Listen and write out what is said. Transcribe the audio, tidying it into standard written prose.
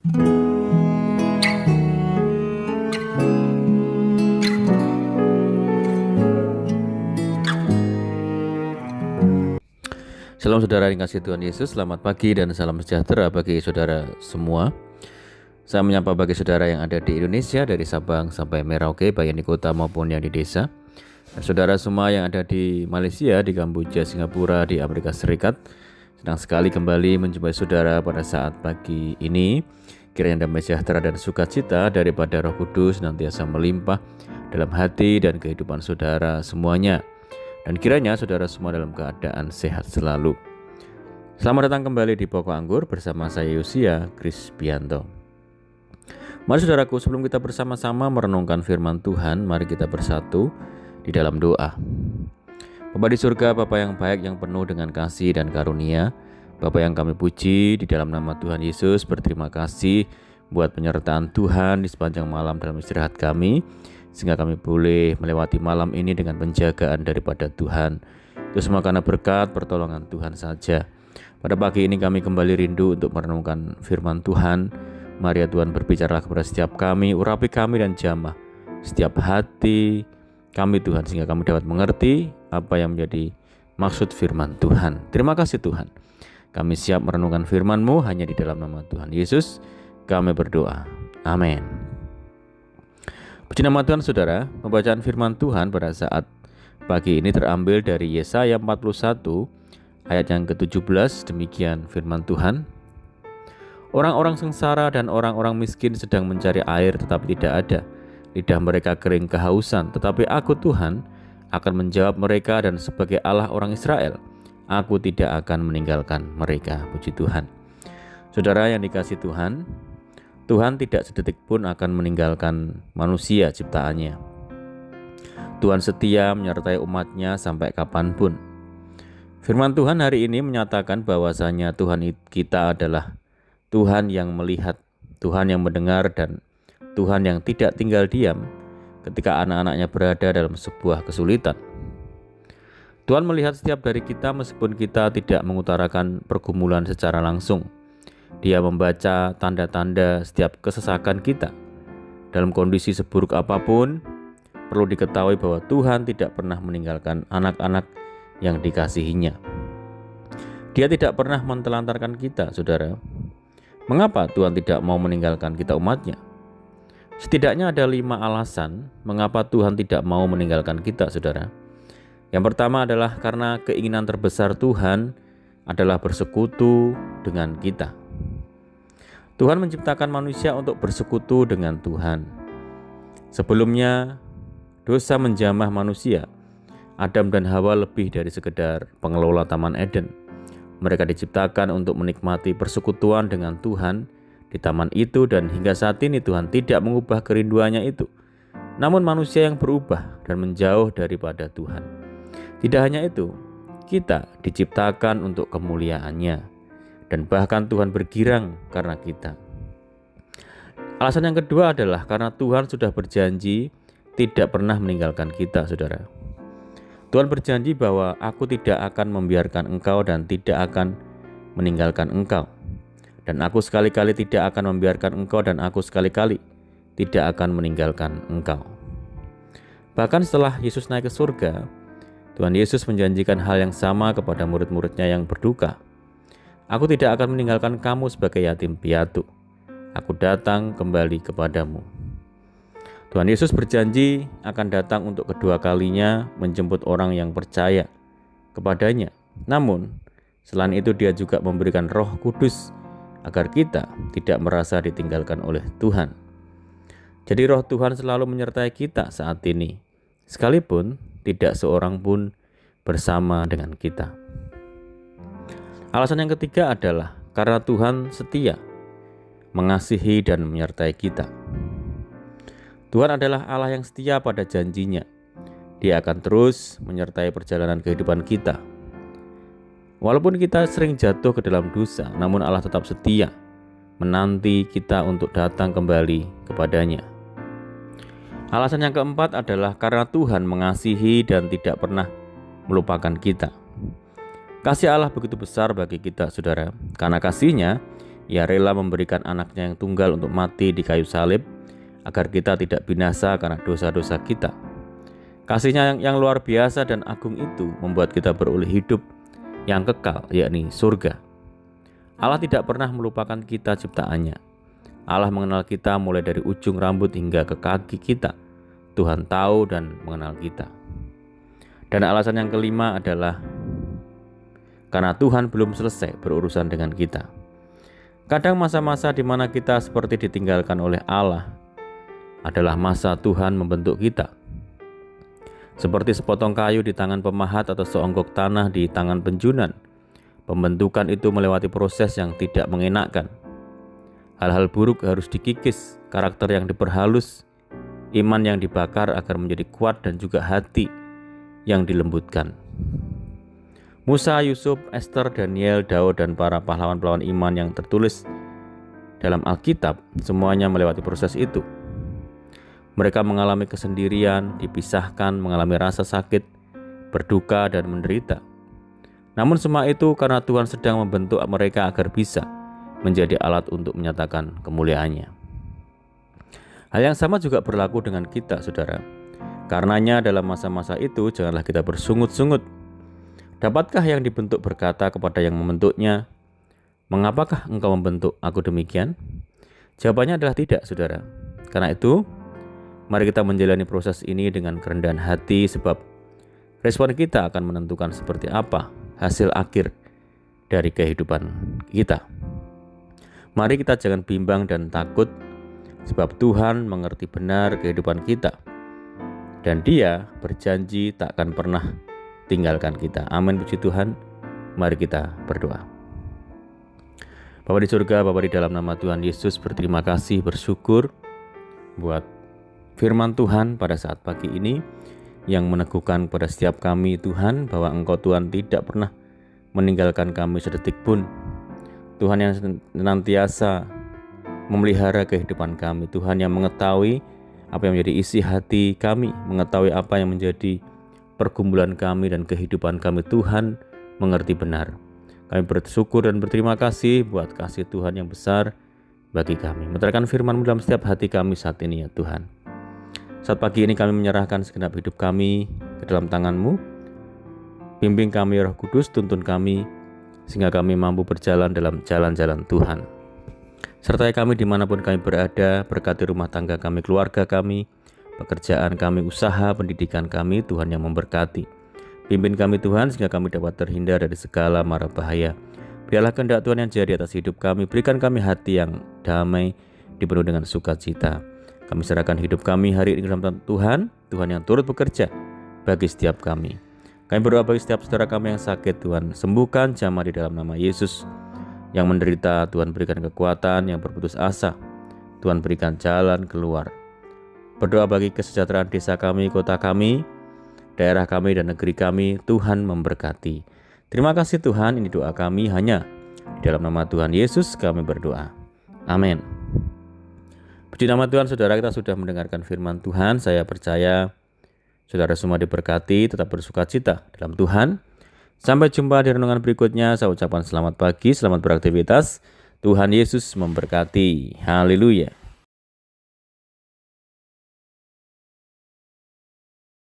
Salam saudara yang kasih Tuhan Yesus, selamat pagi dan salam sejahtera bagi saudara semua. Saya menyapa bagi saudara yang ada di Indonesia, dari Sabang sampai Merauke, baik yang di kota maupun yang di desa. Dan saudara semua yang ada di Malaysia, di Kamboja, Singapura, di Amerika Serikat, senang sekali kembali menjumpai saudara pada saat pagi ini. Kiranya damai sejahtera dan sukacita daripada Roh Kudus nantiasa melimpah dalam hati dan kehidupan saudara semuanya. Dan kiranya saudara semua dalam keadaan sehat selalu. Selamat datang kembali di Pokok Anggur bersama saya Yosia Krispianto. Mari saudaraku, sebelum kita bersama-sama merenungkan firman Tuhan, mari kita bersatu di dalam doa. Bapa di surga, Bapa yang baik, yang penuh dengan kasih dan karunia, Bapa yang kami puji, di dalam nama Tuhan Yesus berterima kasih buat penyertaan Tuhan di sepanjang malam dalam istirahat kami, sehingga kami boleh melewati malam ini dengan penjagaan daripada Tuhan. Itu semua karena berkat pertolongan Tuhan saja. Pada pagi ini kami kembali rindu untuk merenungkan firman Tuhan. Mari ya Tuhan, berbicaralah kepada setiap kami, urapi kami dan jamah setiap hati kami Tuhan, sehingga kami dapat mengerti apa yang menjadi maksud firman Tuhan. Terima kasih Tuhan. Kami siap merenungkan firman-Mu hanya di dalam nama Tuhan Yesus kami berdoa. Amin. Puji nama Tuhan saudara. Pembacaan firman Tuhan pada saat pagi ini terambil dari Yesaya 41 ayat yang ke-17. Demikian firman Tuhan. Orang-orang sengsara dan orang-orang miskin sedang mencari air tetapi tidak ada. Lidah mereka kering kehausan, tetapi aku Tuhan akan menjawab mereka, dan sebagai Allah orang Israel, aku tidak akan meninggalkan mereka. Puji Tuhan. Saudara yang dikasihi Tuhan, Tuhan tidak sedetik pun akan meninggalkan manusia ciptaannya. Tuhan setia menyertai umatnya sampai kapanpun. Firman Tuhan hari ini menyatakan bahwasanya Tuhan kita adalah Tuhan yang melihat, Tuhan yang mendengar, dan Tuhan yang tidak tinggal diam ketika anak-anaknya berada dalam sebuah kesulitan. Tuhan melihat setiap dari kita meskipun kita tidak mengutarakan pergumulan secara langsung. Dia membaca tanda-tanda setiap kesesakan kita. Dalam kondisi seburuk apapun, perlu diketahui bahwa Tuhan tidak pernah meninggalkan anak-anak yang dikasihinya. Dia tidak pernah mentelantarkan kita, saudara. Mengapa Tuhan tidak mau meninggalkan kita umatnya? Setidaknya ada 5 alasan mengapa Tuhan tidak mau meninggalkan kita, saudara. Yang pertama adalah karena keinginan terbesar Tuhan adalah bersekutu dengan kita. Tuhan menciptakan manusia untuk bersekutu dengan Tuhan. Sebelumnya, dosa menjamah manusia. Adam dan Hawa lebih dari sekedar pengelola Taman Eden. Mereka diciptakan untuk menikmati persekutuan dengan Tuhan di taman itu, dan hingga saat ini Tuhan tidak mengubah kerinduannya itu. Namun manusia yang berubah dan menjauh daripada Tuhan. Tidak hanya itu, kita diciptakan untuk kemuliaan-Nya. Dan bahkan Tuhan bergirang karena kita. Alasan yang kedua adalah karena Tuhan sudah berjanji tidak pernah meninggalkan kita, saudara. Tuhan berjanji bahwa aku tidak akan membiarkan engkau dan tidak akan meninggalkan engkau. Dan aku sekali-kali tidak akan membiarkan engkau, dan aku sekali-kali tidak akan meninggalkan engkau. Bahkan setelah Yesus naik ke surga, Tuhan Yesus menjanjikan hal yang sama kepada murid-muridnya yang berduka. Aku tidak akan meninggalkan kamu sebagai yatim piatu. Aku datang kembali kepadamu. Tuhan Yesus berjanji akan datang untuk kedua kalinya menjemput orang yang percaya kepadanya. Namun, selain itu dia juga memberikan Roh Kudus agar kita tidak merasa ditinggalkan oleh Tuhan. Jadi Roh Tuhan selalu menyertai kita saat ini, sekalipun tidak seorang pun bersama dengan kita. Alasan yang ketiga adalah karena Tuhan setia, mengasihi dan menyertai kita. Tuhan adalah Allah yang setia pada janjinya. Dia akan terus menyertai perjalanan kehidupan kita. Walaupun kita sering jatuh ke dalam dosa, namun Allah tetap setia, menanti kita untuk datang kembali kepadanya. Alasan yang keempat adalah karena Tuhan mengasihi dan tidak pernah melupakan kita. Kasih Allah begitu besar bagi kita, saudara. Karena kasih-Nya, Ia rela memberikan anaknya yang tunggal untuk mati di kayu salib, agar kita tidak binasa karena dosa-dosa kita. Kasihnya yang luar biasa dan agung itu membuat kita beroleh hidup yang kekal, yakni surga. Allah tidak pernah melupakan kita ciptaannya. Allah mengenal kita mulai dari ujung rambut hingga ke kaki kita. Tuhan tahu dan mengenal kita. Dan alasan yang kelima adalah karena Tuhan belum selesai berurusan dengan kita. Kadang masa-masa di mana kita seperti ditinggalkan oleh Allah adalah masa Tuhan membentuk kita. Seperti sepotong kayu di tangan pemahat atau seonggok tanah di tangan penjunan, pembentukan itu melewati proses yang tidak mengenakkan. Hal-hal buruk harus dikikis, karakter yang diperhalus, iman yang dibakar agar menjadi kuat, dan juga hati yang dilembutkan. Musa, Yusuf, Esther, Daniel, Daud, dan para pahlawan-pahlawan iman yang tertulis dalam Alkitab semuanya melewati proses itu. Mereka mengalami kesendirian, dipisahkan, mengalami rasa sakit, berduka, dan menderita. Namun semua itu karena Tuhan sedang membentuk mereka agar bisa menjadi alat untuk menyatakan kemuliaannya. Hal yang sama juga berlaku dengan kita, saudara. Karenanya dalam masa-masa itu janganlah kita bersungut-sungut. Dapatkah yang dibentuk berkata kepada yang membentuknya, "Mengapakah engkau membentuk aku demikian?" Jawabannya adalah tidak, saudara. Karena itu, mari kita menjalani proses ini dengan kerendahan hati, sebab respon kita akan menentukan seperti apa hasil akhir dari kehidupan kita. Mari kita jangan bimbang dan takut, sebab Tuhan mengerti benar kehidupan kita, dan Dia berjanji tak akan pernah tinggalkan kita. Amin, puji Tuhan. Mari kita berdoa. Bapa di surga, Bapa di dalam nama Tuhan Yesus, berterima kasih, bersyukur buat firman Tuhan pada saat pagi ini yang meneguhkan kepada setiap kami, Tuhan, bahwa Engkau, Tuhan, tidak pernah meninggalkan kami sedetik pun. Tuhan yang senantiasa memelihara kehidupan kami, Tuhan yang mengetahui apa yang menjadi isi hati kami, mengetahui apa yang menjadi pergumulan kami dan kehidupan kami. Tuhan mengerti benar. Kami bersyukur dan berterima kasih buat kasih Tuhan yang besar bagi kami. Meteraikan firman-Mu dalam setiap hati kami saat ini, ya Tuhan. Saat pagi ini kami menyerahkan segenap hidup kami ke dalam tangan-Mu. Bimbing kami, Roh Kudus, tuntun kami, sehingga kami mampu berjalan dalam jalan-jalan Tuhan. Sertai kami dimanapun kami berada, berkati rumah tangga kami, keluarga kami, pekerjaan kami, usaha, pendidikan kami, Tuhan yang memberkati. Pimpin kami, Tuhan, sehingga kami dapat terhindar dari segala mara bahaya. Biarlah kehendak Tuhan yang jadi atas hidup kami. Berikan kami hati yang damai, dipenuhi dengan sukacita. Kami serahkan hidup kami hari ini dalam tangan Tuhan, Tuhan yang turut bekerja bagi setiap kami. Kami berdoa bagi setiap saudara kami yang sakit, Tuhan sembuhkan, jamah di dalam nama Yesus. Yang menderita, Tuhan berikan kekuatan, yang berputus asa, Tuhan berikan jalan keluar. Berdoa bagi kesejahteraan desa kami, kota kami, daerah kami, dan negeri kami. Tuhan memberkati. Terima kasih Tuhan, ini doa kami hanya di dalam nama Tuhan Yesus kami berdoa. Amin. Puji nama Tuhan, saudara, kita sudah mendengarkan firman Tuhan. Saya percaya saudara semua diberkati, tetap bersukacita dalam Tuhan. Sampai jumpa di renungan berikutnya. Saya ucapkan selamat pagi, selamat beraktivitas. Tuhan Yesus memberkati. Haleluya.